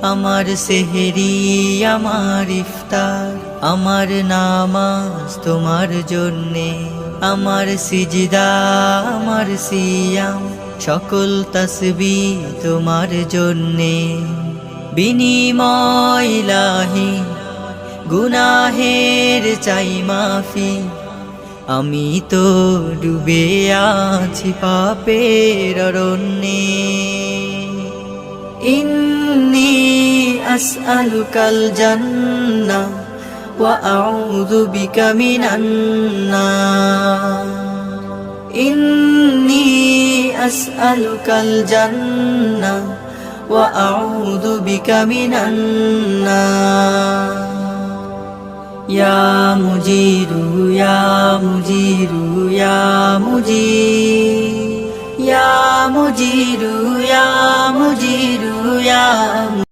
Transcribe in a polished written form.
আমার সেহরি আমার ইফতার, আমার নামাজ তোমার জন্যে, আমার সিজদা আমার সিয়াম, সকল তাসবিহ তোমার জন্যে। বিনিময় ইলাহি গুনাহের চাই মাফি, আমি তো ডুবে আছি পাপের অরণ্যে। ইন্নী আসআলুকাল জান্নাহ ওয়া আউযু বিকা মিনান নার। ইন্নী আসআলুকাল জান্নাহ ওয়া আউযু বিকা মিনান নার। ইয়া মুজিরু ইয়া মুজিরু ইয়া মুজির, ইয়া মুজিরু ইয়া মুজিরু ইয়া